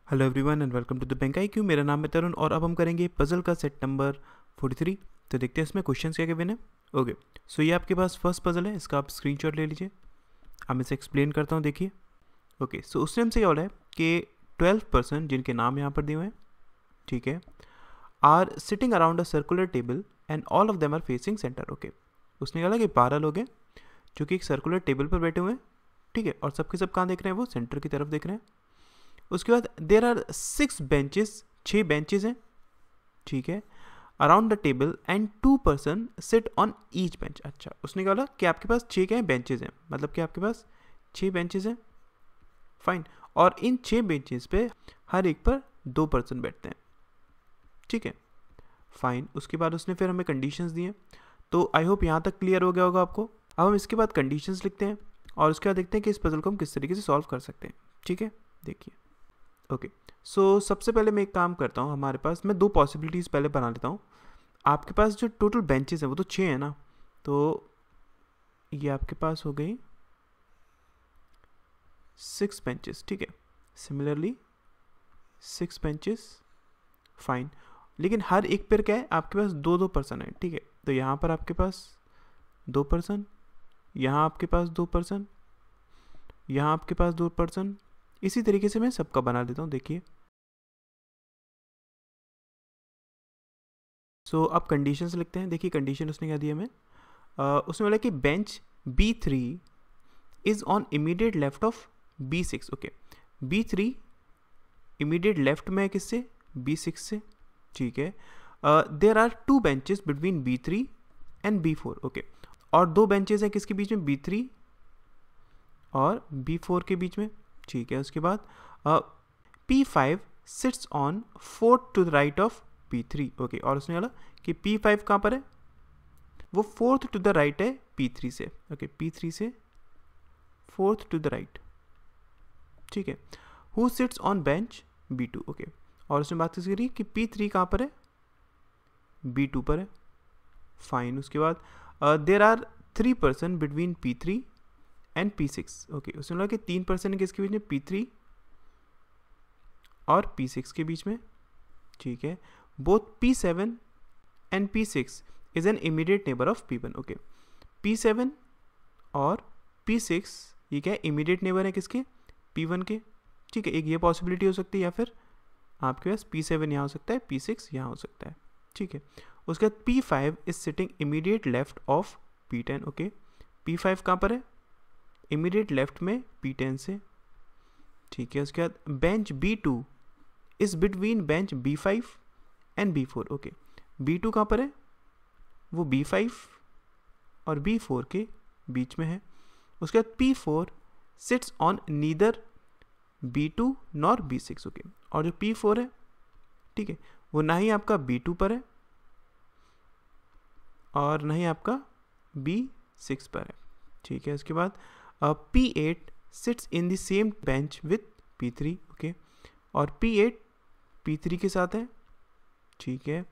Hello everyone and welcome to the bank IQ। मेरा नाम है तरुण और अब हम करेंगे पजल का सेट नंबर 43। तो देखते हैं इसमें क्वेश्चन क्या गिवन है। ओके, सो ये आपके पास फर्स्ट पजल है, इसका आप स्क्रीनशॉट ले लीजिए। अब मैं इसे एक्सप्लेन करता हूँ, देखिए। ओके, सो उसने हमसे क्या बोला है कि 12 पर्सन जिनके नाम यहाँ पर दिए हुए हैं, ठीक है, are sitting around a circular table and all of them are facing centre. Okay, उसने कहा कि 12 लोग हैं जो कि एक सर्कुलर टेबल पर बैठे हुए हैं, ठीक है, और सबके सब कहाँ देख रहे हैं, वो सेंटर की तरफ देख रहे हैं। उसके बाद देर आर 6 बेंचेस, 6 बेंचेस हैं, ठीक है, around the table and 2 person sit on each bench. अच्छा, उसने कहा कि आपके पास 6 क्या है, बेंचेस हैं, मतलब कि आपके पास 6 बेंचेस हैं, फाइन, और इन 6 बेंचेस पे हर एक पर 2 पर्सन बैठते हैं, ठीक है, फाइन। उसके बाद उसने फिर हमें कंडीशंस दी हैं, तो आई होप यहाँ तक क्लियर हो गया होगा आपको। अब हम इसके बाद कंडीशंस लिखते हैं और उसके बाद देखते हैं कि इस पजल को हम किस तरीके से सॉल्व कर सकते हैं, ठीक है, देखिए। ओके, सो सबसे पहले मैं एक काम करता हूँ, हमारे पास मैं 2 पॉसिबिलिटीज़ पहले बना लेता हूँ। आपके पास जो टोटल बेंचेस हैं वो तो 6 है ना, तो ये आपके पास हो गई 6 बेंचेस, ठीक है, सिमिलरली 6 बेंचेस, फाइन। लेकिन हर एक पर क्या है, आपके पास 2-2 पर्सन है, ठीक है, तो यहाँ पर आपके पास 2 पर्सन, यहाँ आपके पास 2 पर्सन, यहाँ आपके पास 2 पर्सन, इसी तरीके से मैं सबका बना देता हूँ, देखिए। सो अब कंडीशंस लिखते हैं, देखिए कंडीशन उसने क्या दिया हमें। उसने बोला कि bench B3 is on immediate left of B6। Okay, B3 immediate left में है किससे, B6 से, ठीक है। There are 2 benches between B3 and B4। Okay, और 2 बेंचेस हैं किसके बीच में, B3 और B4 के बीच में, ठीक है। उसके बाद P5 sits on 4th to the right of P3। Okay, और उसने बोला कि P5 कहाँ पर है, वो 4th टू द राइट है P3 से। ओके, P3 से 4th टू द राइट, ठीक है। Who sits on bench B2। Okay, और उसने बात करी कि P3 कहाँ पर है, B2 पर है, फाइन। उसके बाद there are 3 person between P3 and P6। Okay, उसने बोला कि 3 पर्सन है किसके बीच में, P3 और P6 के बीच में, ठीक है। Both P7 and P6 is an immediate neighbour of P1। Okay, P7 और P6 ये क्या है, इमीडिएट नेबर है किसके, P1 के, ठीक है। एक ये पॉसिबिलिटी हो सकती है, या फिर आपके पास P7 यहाँ हो सकता है, P6 यहाँ हो सकता है, ठीक है। उसके बाद P5 is sitting immediate left of P10। Okay, P5 कहाँ पर है, इमीडिएट लेफ्ट में P10 से, ठीक है। उसके बाद bench B2 is between bench B5 and B4। Okay, B2 कहाँ पर है, वो B5 और B4 के बीच में है। उसके बाद P4 sits on neither B2 nor B6। Okay, और जो P4 है, ठीक है, वो ना ही आपका B2 पर है और ना ही आपका B6 पर है, ठीक है। उसके बाद P8 sits in the same bench with P3। Okay, और P8 P3 के साथ है, ठीक है।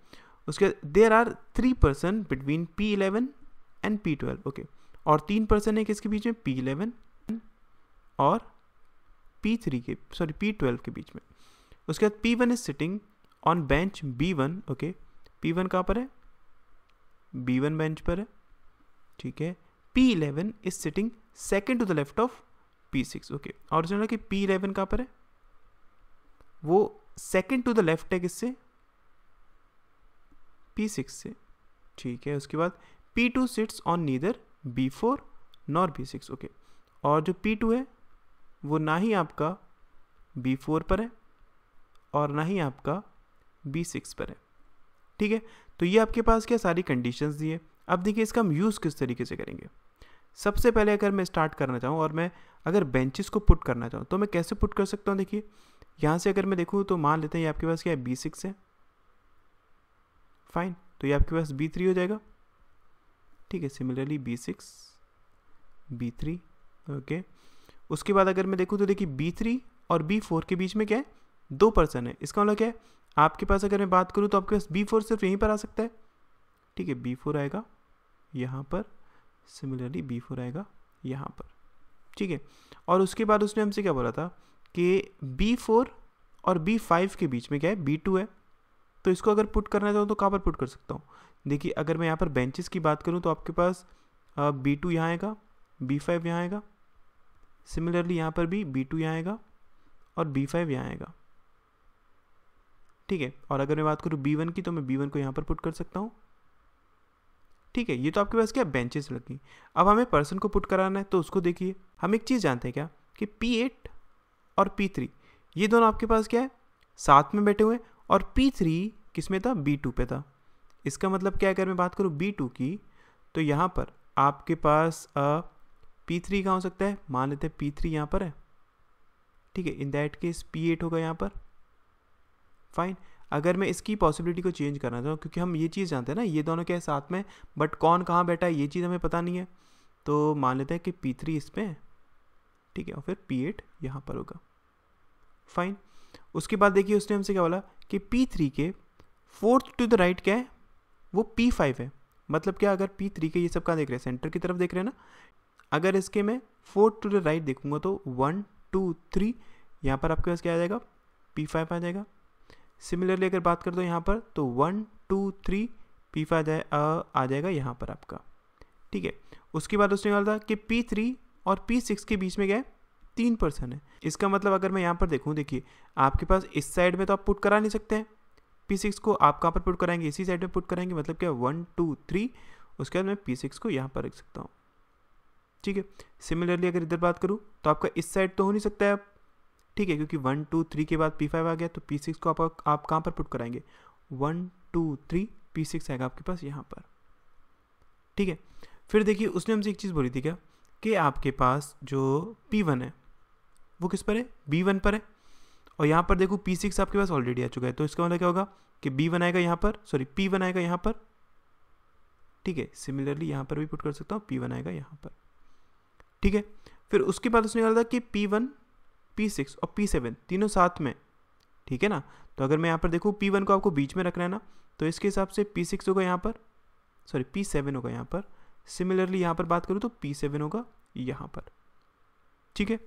उसके बाद there are 3 person between P11 and P12। Okay, और 3 पर्सन है किसके बीच में, P11 और P3 के, सॉरी P12 के बीच में। उसके बाद P1 is sitting on bench B1। Okay, P1 कहाँ पर है, B1 बेंच पर है, ठीक है। P11 is sitting second to the left of P6। Okay, और उसने कि P11 कहाँ पर है, वो सेकेंड टू द लेफ्ट है किससे, P6 से, ठीक है। उसके बाद P2 sits on neither B4 nor B6। Okay, और जो P2 है वो ना ही आपका B4 पर है और ना ही आपका B6 पर है, ठीक है। तो ये आपके पास क्या सारी कंडीशंस दी है। अब देखिए इसका हम यूज़ किस तरीके से करेंगे। सबसे पहले अगर मैं स्टार्ट करना चाहूँ और मैं अगर बेंचेस को पुट करना चाहूँ तो मैं कैसे पुट कर सकता हूँ। देखिए यहाँ से अगर मैं देखूँ तो मान लेते हैं ये आपके पास क्या है, B6 है, फाइन, तो ये आपके पास B3 हो जाएगा, ठीक है। Similarly B6 B3। ओके, उसके बाद अगर मैं देखूँ तो देखिए B3 और B4 के बीच में क्या है, 2 पर्सन है। इसका मतलब क्या है, आपके पास अगर मैं बात करूँ तो आपके पास B4 सिर्फ यहीं पर आ सकता है, ठीक है। B4 आएगा यहाँ पर, सिमिलरली B4 आएगा यहाँ पर, ठीक है। और उसके बाद उसने हमसे क्या बोला था कि B4 और B5 के बीच में क्या है, B2 है। तो इसको अगर पुट करना चाहूँ तो कहाँ पर पुट कर सकता हूँ? देखिए अगर मैं यहाँ पर बेंचेस की बात करूँ तो आपके पास B2 यहाँ आएगा, B5 यहाँ आएगा, सिमिलरली यहाँ पर भी B2 यहाँ आएगा और B5 यहाँ आएगा, ठीक है। और अगर मैं बात करूँ B1 की तो मैं B1 को यहाँ पर पुट कर सकता हूँ, ठीक है। ये तो आपके पास क्या बेंचेस लगी। अब हमें पर्सन को पुट कराना है तो उसको देखिए, हम एक चीज़ जानते हैं क्या कि P8 और P3 ये दोनों आपके पास क्या है, साथ में बैठे हुए हैं और P3 किस में था, B2 पे था। इसका मतलब क्या है, अगर मैं बात करूँ B2 की तो यहाँ पर आपके पास P3 कहाँ हो सकता है, मान लेते हैं P3 यहाँ पर है, ठीक है। इन दैट केस P8 होगा यहाँ पर, फाइन। अगर मैं इसकी पॉसिबिलिटी को चेंज करना चाहूँ, क्योंकि हम ये चीज़ जानते हैं ना ये दोनों क्या है साथ में, बट कौन कहाँ बैठा है ये चीज़ हमें पता नहीं है, तो मान लेते हैं कि P3 इस पे है, ठीक है, और फिर P8 यहाँ पर होगा, फाइन। उसके बाद देखिए उसने हमसे क्या बोला कि P3 के फोर्थ टू द राइट क्या है, वो P5 है। मतलब क्या, अगर P3 के ये सब कहाँ देख रहे हैं, सेंटर की तरफ देख रहे हैं ना। अगर इसके मैं फोर्थ टू द राइट देखूंगा तो 1 2 3 यहाँ पर आपके पास क्या आ जाएगा, P5 आ जाएगा। सिमिलरली अगर बात कर दो यहाँ पर तो 1 2 3 P5 आ जाएगा यहाँ पर आपका, ठीक है। उसके बाद उसने बोला था कि P3 और P6 के बीच में क्या है, 3 पर्सन है। इसका मतलब अगर मैं यहाँ पर देखूँ, देखिए आपके पास इस साइड में तो आप पुट करा नहीं सकते हैं P6 को, आप कहाँ पर पुट कराएंगे, इसी साइड में पुट कराएंगे। मतलब क्या 1 2 3, उसके बाद मैं P6 को यहाँ पर रख सकता हूँ, ठीक है। सिमिलरली अगर इधर बात करूँ तो आपका इस साइड तो हो नहीं सकता है अब, ठीक है, क्योंकि 1 2 3 के बाद P5 आ गया, तो P6 को आप कहाँ पर पुट कराएंगे, 1 2 3 P6 आएगा आपके पास यहाँ पर, ठीक है। फिर देखिए उसने हमसे एक चीज़ बोली थी क्या कि आपके पास जो P1 है वो किस पर है, B1 पर है। और यहाँ पर देखो P6 आपके पास ऑलरेडी आ चुका है, तो इसका मतलब क्या होगा कि B1 आएगा यहाँ पर, सॉरी P1 आएगा यहाँ पर, ठीक है। सिमिलरली यहाँ पर भी पुट कर सकता हूँ, P1 आएगा यहाँ पर, ठीक है। फिर उसके बाद उसने कहा था कि P1 P6 और P7 तीनों साथ में, ठीक है ना। तो अगर मैं यहाँ पर देखूँ P1 को आपको बीच में रखना है ना, तो इसके हिसाब से P6 होगा यहाँ पर, सॉरी P7 होगा यहाँ पर। सिमिलरली यहाँ पर बात करूँ तो P7 होगा यहाँ पर, ठीक है।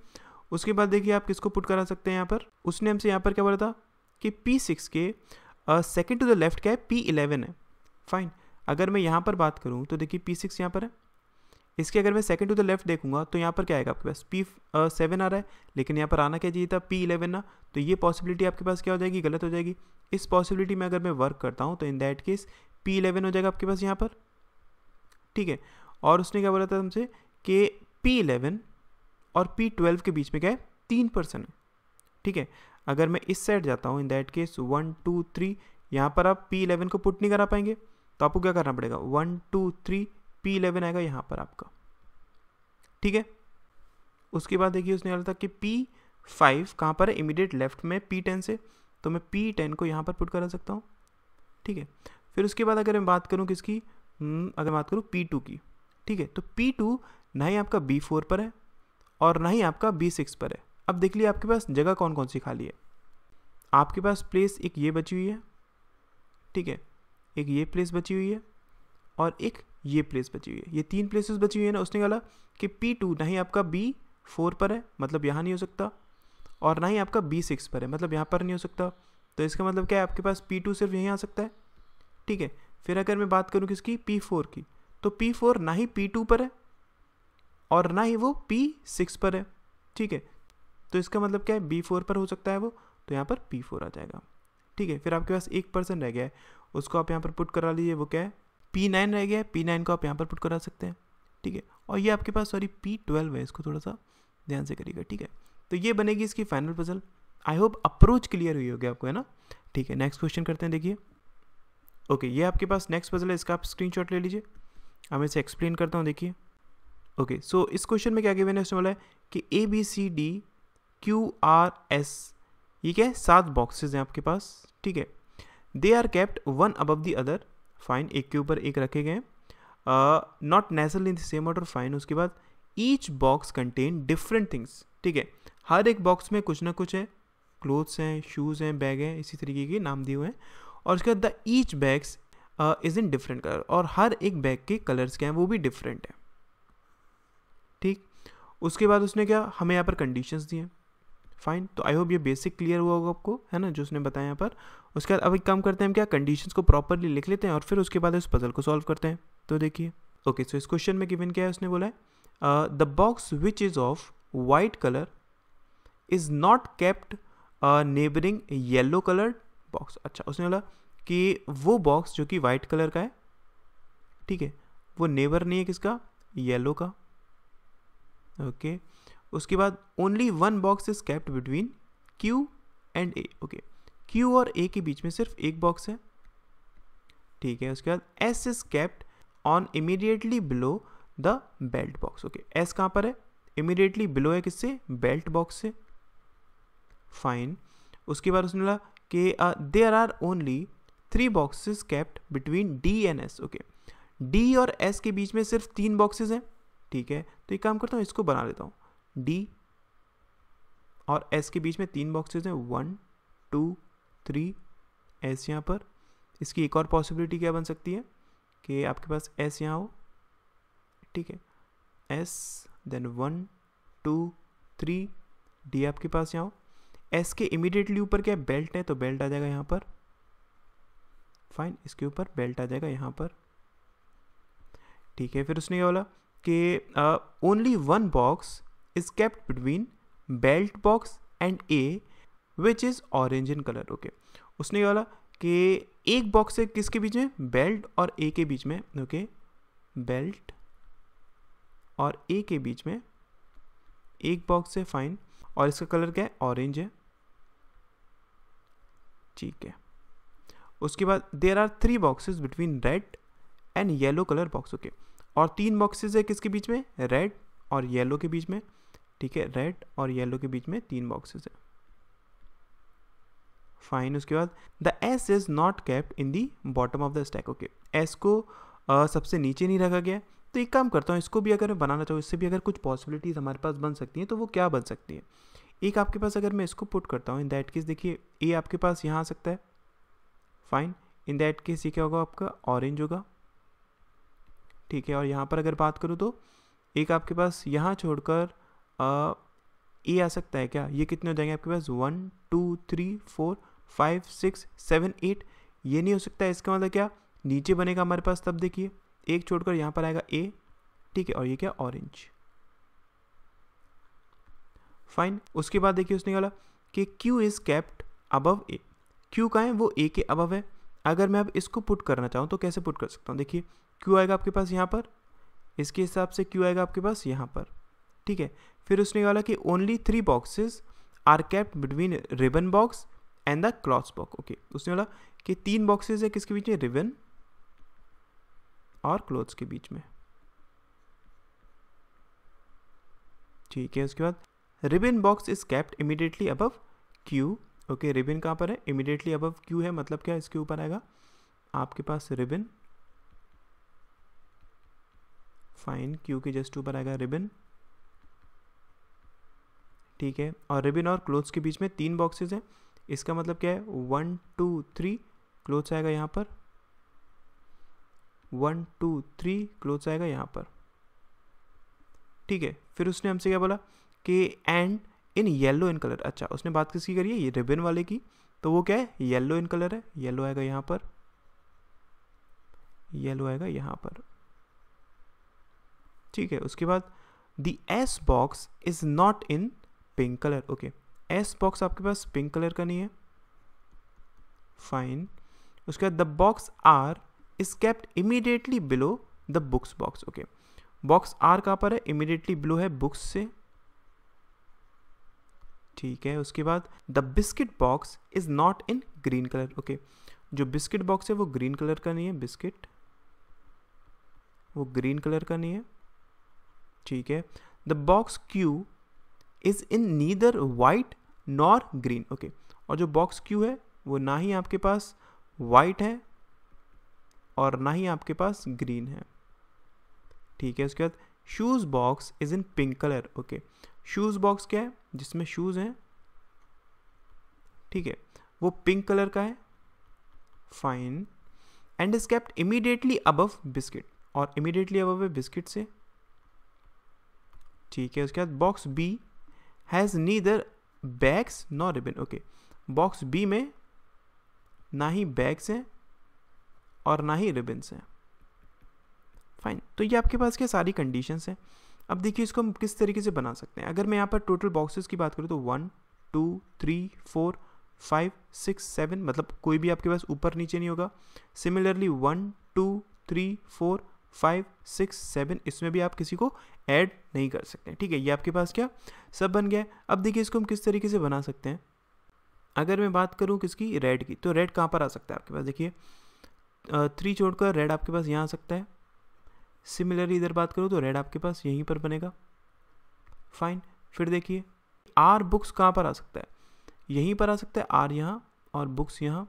उसके बाद देखिए आप किसको पुट करा सकते हैं यहाँ पर, उसने हमसे यहाँ पर क्या बोला था कि P6 के सेकेंड टू द लेफ्ट क्या है, P11 है, फाइन। अगर मैं यहाँ पर बात करूँ तो देखिए P6 यहाँ पर है, इसके अगर मैं सेकंड टू द लेफ्ट देखूंगा तो यहाँ पर क्या आएगा आपके पास, P7 आ रहा है, लेकिन यहाँ पर आना क्या चाहिए था, P11 ना। तो ये पॉसिबिलिटी आपके पास क्या हो जाएगी, गलत हो जाएगी। इस पॉसिबिलिटी में अगर मैं वर्क करता हूँ तो इन दैट केस P11 हो जाएगा आपके पास यहाँ पर, ठीक है। और उसने क्या बोला था हमसे कि P11 और P12 के बीच में क्या है, 3 पर्सन है, ठीक है। अगर मैं इस साइड जाता हूँ इन दैट केस 1 2 3, यहाँ पर आप P11 को पुट नहीं करा पाएंगे, तो आपको क्या करना पड़ेगा, 1 2 3 P11 आएगा यहाँ पर आपका, ठीक है। उसके बाद देखिए उसने कहा था कि P5 कहाँ पर है, इमीडिएट लेफ्ट में P10 से, तो मैं P10 को यहाँ पर पुट करा सकता हूँ, ठीक है। फिर उसके बाद अगर मैं बात करूँ किसकी, अगर बात करूँ P2 की, ठीक है, तो P2 ना ही आपका B4 पर है और ना ही आपका B6 पर है। अब देख लिया आपके पास जगह कौन कौन सी खाली है, आपके पास प्लेस एक ये बची हुई है, ठीक है, एक ये प्लेस बची हुई है और एक ये प्लेस बची हुई है, ये 3 प्लेसेस बची हुई है ना। उसने कहा कि P2 ना ही आपका B4 पर है, मतलब यहाँ नहीं हो सकता, और ना ही आपका B6 पर है, मतलब यहाँ पर नहीं हो सकता। तो इसका मतलब क्या है, आपके पास P2 सिर्फ यहीं आ सकता है, ठीक है। फिर अगर मैं बात करूँ किसकी, P4 की, तो P4 ना ही P2 पर है और ना ही वो P6 पर है, ठीक है। तो इसका मतलब क्या है, B4 पर हो सकता है वो, तो यहाँ पर P4 आ जाएगा, ठीक है। फिर आपके पास एक पर्सन रह गया है, उसको आप यहाँ पर पुट करा लीजिए, वो क्या है, P9 रह गया है, P9 को आप यहाँ पर पुट करा सकते हैं, ठीक है। और ये आपके पास सॉरी P12 है, इसको थोड़ा सा ध्यान से करिएगा, ठीक है। तो ये बनेगी इसकी final puzzle. I hope approach clear हुई होगी आपको, है ना, ठीक है। नेक्स्ट क्वेश्चन करते हैं, देखिए। ओके, ये आपके पास नेक्स्ट पजल है, इसका आप स्क्रीनशॉट ले लीजिए, मैं इसे एक्सप्लेन करता हूँ, देखिए। ओके, सो इस क्वेश्चन में क्या गिवन है, उसने बोला है कि ABCDQRS, ये क्या है, 7 बॉक्सेज हैं आपके पास, ठीक है। They are kept one above the other, fine, एक के ऊपर एक रखे गए, not natural in the same order, fine. उसके बाद each box contain different things, ठीक है। हर एक बॉक्स में कुछ ना कुछ है, क्लोथ्स हैं, शूज़ हैं, बैग हैं, इसी तरीके के नाम दिए हुए हैं। और उसके बाद the each bags is in different colour, और हर एक बैग के कलर्स क्या हैं वो भी डिफरेंट है, ठीक। उसके बाद उसने क्या हमें यहाँ पर कंडीशंस दिए हैं, फाइन, तो आई होप ये बेसिक क्लियर हुआ होगा आपको, है ना, जो उसने बताया यहाँ पर। उसके बाद अब एक काम करते हैं हम, क्या कंडीशंस को प्रॉपरली लिख लेते हैं और फिर उसके बाद इस पजल को सॉल्व करते हैं। तो देखिए, ओके, सो इस क्वेश्चन में गिवन क्या है, उसने बोला है the box which is of white colour is not kept neighbouring yellow coloured box. अच्छा, उसने बोला कि वो बॉक्स जो कि वाइट कलर का है, ठीक है, वो नेबर नहीं है किसका, येलो का। ओके, उसके बाद only one box is kept between Q and A. Okay, Q और ए के बीच में सिर्फ एक बॉक्स है, ठीक है। उसके बाद S is kept on immediately below the belt box. Okay, S कहाँ पर है, इमीडिएटली बिलो है किससे, बेल्ट बॉक्स से, फाइन। उसके बाद उसने बोला कि there are only 3 boxes kept between D and S. Okay, D और एस के बीच में सिर्फ 3 बॉक्सेस हैं, ठीक है। तो एक काम करता हूँ, इसको बना लेता हूँ, डी और एस के बीच में 3 बॉक्सेस हैं, 1 2 3 एस यहाँ पर। इसकी एक और पॉसिबिलिटी क्या बन सकती है कि आपके पास एस यहाँ हो, ठीक है, एस देन 1 2 3 डी आपके पास यहाँ हो। एस के इमीडिएटली ऊपर क्या बेल्ट है, तो बेल्ट आ जाएगा यहाँ पर, फाइन, इसके ऊपर बेल्ट आ जाएगा यहाँ पर, ठीक है। फिर उसने क्या बोला कि only one box is kept between belt box and A which is orange in colour. Okay, उसने क्या बोला कि एक बॉक्स है किसके बीच में, बेल्ट और ए के बीच में। ओके, बेल्ट और ए के बीच में एक बॉक्स है, फाइन, और इसका कलर क्या है, ऑरेंज है, ठीक है। उसके बाद there are 3 boxes between red and yellow colour box. Okay, और 3 बॉक्सेस है किसके बीच में, रेड और येलो के बीच में, ठीक है, रेड और येलो के बीच में 3 बॉक्सेस है, फाइन। उसके बाद the S is not kept in the bottom of the stack. Okay, S को सबसे नीचे नहीं रखा गया। तो एक काम करता हूँ, इसको भी अगर मैं बनाना चाहूँ, इससे भी अगर कुछ पॉसिबिलिटीज हमारे पास बन सकती हैं, तो वो क्या बन सकती है। एक आपके पास अगर मैं इसको पुट करता हूँ, इन दैट केस देखिए, ए आपके पास यहाँ आ सकता है, फाइन, इन दैट केस ये क्या होगा, आपका ऑरेंज होगा, ठीक है। और यहाँ पर अगर बात करूँ तो एक आपके पास यहाँ छोड़कर ए आ सकता है क्या, ये कितने हो जाएंगे आपके पास, 1 2 3 4 5 6 7 8, ये नहीं हो सकता है। इसका मतलब क्या, नीचे बनेगा हमारे पास, तब देखिए एक छोड़कर यहाँ पर आएगा ए, ठीक है, और ये क्या, ऑरेंज, फाइन। उसके बाद देखिए उसने बोला कि Q is kept above A. Q का है, वो A के अबव है। अगर मैं अब इसको पुट करना चाहूँ तो कैसे पुट कर सकता हूँ, देखिए Q आएगा आपके पास यहाँ पर, इसके हिसाब से Q आएगा आपके पास यहाँ पर, ठीक है। फिर उसने बोला कि only 3 boxes are kept between ribbon box and the clothes box. Okay, उसने बोला कि 3 बॉक्सेस है किसके बीच में, रिबन और क्लोथ्स के बीच में, ठीक है। उसके बाद ribbon box is kept immediately above Q। Okay, ribbon कहाँ पर है, इमीडिएटली अबव Q है, मतलब क्या, इसके ऊपर आएगा आपके पास रिबन, फाइन, Q के जस्ट ऊपर आएगा रिबन, ठीक है। और रिबन और क्लोथ्स के बीच में 3 बॉक्सेस हैं, इसका मतलब क्या है, 1 2 3 क्लोथ्स आएगा यहाँ पर, 1 2 3 क्लोथ्स आएगा यहाँ पर, ठीक है। फिर उसने हमसे क्या बोला कि and in yellow in colour. अच्छा, उसने बात किसकी करी है, ये रिबन वाले की, तो वो क्या है, येलो इन कलर है, येलो आएगा यहाँ पर, येलो आएगा यहाँ पर, ठीक है। उसके बाद the S box is not in pink colour. Okay, S box आपके पास पिंक कलर का नहीं है, फाइन। उसके बाद the box R is kept immediately below the books box. Okay, box R कहाँ पर है, इमीडिएटली बिलो है बुक्स से, ठीक है। उसके बाद the biscuit box is not in green colour. Okay, जो बिस्किट बॉक्स है वो ग्रीन कलर का नहीं है, बिस्किट वो ग्रीन कलर का नहीं है, ठीक है। The box Q is in neither white nor green. Okay, और जो बॉक्स Q है वो ना ही आपके पास वाइट है और ना ही आपके पास ग्रीन है, ठीक है। उसके बाद shoes box is in pink colour. Okay, shoes box क्या है, जिसमें शूज हैं, ठीक है, वो पिंक कलर का है, fine. And is kept immediately above biscuit, और इमीडिएटली अबव है बिस्किट से, ठीक है। उसके बाद box B has neither bags no ribbon. Okay, box B में ना ही बैग्स हैं और ना ही रिबन्स हैं। फाइन, तो ये आपके पास क्या सारी कंडीशंस हैं। अब देखिए इसको हम किस तरीके से बना सकते हैं। अगर मैं यहाँ पर टोटल बॉक्सेस की बात करूँ तो 1 2 3 4 5 6 7, मतलब कोई भी आपके पास ऊपर नीचे नहीं होगा। सिमिलरली 1 2 3 4 5 6 7, इसमें भी आप किसी को ऐड नहीं कर सकते। ठीक है, ये आपके पास क्या सब बन गया है। अब देखिए इसको हम किस तरीके से बना सकते हैं। अगर मैं बात करूँ किसकी, रेड की, तो रेड कहाँ पर आ सकता है आपके पास, देखिए 3 छोड़कर रेड आपके पास यहाँ आ सकता है। सिमिलरली इधर बात करूँ तो रेड आपके पास यहीं पर बनेगा। फाइन, फिर देखिए आर बुक्स कहाँ पर आ सकता है, यहीं पर आ सकता है आर यहाँ और बुक्स यहाँ।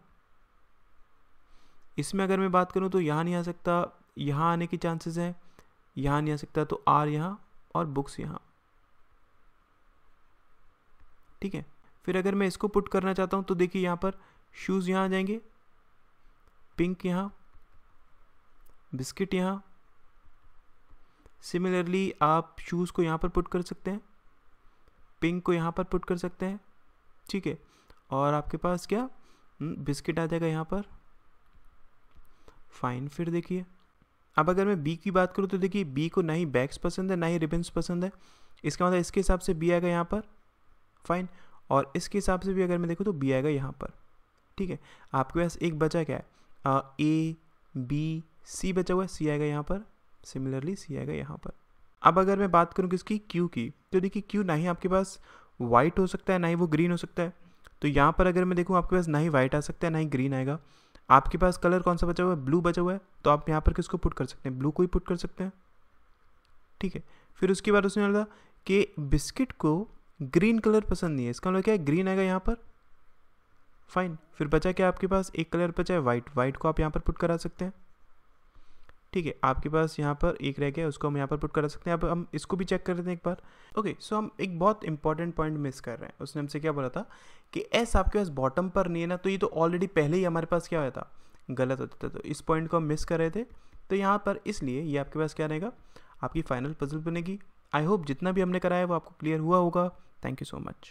इसमें अगर मैं बात करूँ तो यहाँ नहीं आ सकता, यहाँ आने की चांसेस हैं, यहाँ नहीं आ सकता, तो आर यहाँ और बुक्स यहाँ। ठीक है, फिर अगर मैं इसको पुट करना चाहता हूँ तो देखिए यहाँ पर शूज़ यहाँ आ जाएंगे, पिंक यहाँ, बिस्किट यहाँ। सिमिलरली आप शूज़ को यहाँ पर पुट कर सकते हैं, पिंक को यहाँ पर पुट कर सकते हैं। ठीक है, और आपके पास क्या बिस्किट आ जाएगा यहाँ पर। फाइन, फिर देखिए अब अगर मैं बी की बात करूँ तो देखिए बी को ना ही बैग्स पसंद है ना ही रिबन्स पसंद है। इसका मतलब इसके हिसाब से बी आएगा यहाँ पर। फाइन, और इसके हिसाब से भी अगर मैं देखूँ तो बी आएगा यहाँ पर। ठीक है, आपके पास एक बचा क्या है, ए बी सी बचा हुआ है, सी आएगा यहाँ पर। सिमिलरली सी आएगा यहाँ पर। अब अगर मैं बात करूँ किसकी, क्यू की, तो देखिए क्यू ना ही आपके पास वाइट हो सकता है ना ही वो ग्रीन हो सकता है। तो यहाँ पर अगर मैं देखूँ आपके पास ना ही वाइट आ सकता है ना ही ग्रीन आएगा। आपके पास कलर कौन सा बचा हुआ है, ब्लू बचा हुआ है, तो आप यहाँ पर किसको पुट कर सकते हैं, ब्लू को ही पुट कर सकते हैं। ठीक है, फिर उसके बाद उसने बोला कि बिस्किट को ग्रीन कलर पसंद नहीं है, इसका मतलब क्या है, ग्रीन आएगा यहाँ पर। फाइन, फिर बचा क्या आपके पास, एक कलर बचा है वाइट, वाइट को आप यहाँ पर पुट करा सकते हैं। ठीक है, आपके पास यहाँ पर एक रह गया, उसको हम यहाँ पर पुट करा सकते हैं। अब हम इसको भी चेक कर लेते हैं एक बार। ओके, सो हम एक बहुत इंपॉर्टेंट पॉइंट मिस कर रहे हैं। उसने हमसे क्या बोला था कि एस आपके पास बॉटम पर नहीं है ना, तो ये तो ऑलरेडी पहले ही हमारे पास क्या होता था, गलत होता था। तो इस पॉइंट को हम मिस कर रहे थे, तो यहाँ पर इसलिए ये आपके पास क्या रहेगा, आपकी फाइनल पजल बनेगी। आई होप जितना भी हमने कराया वो आपको क्लियर हुआ होगा। Thank you so much.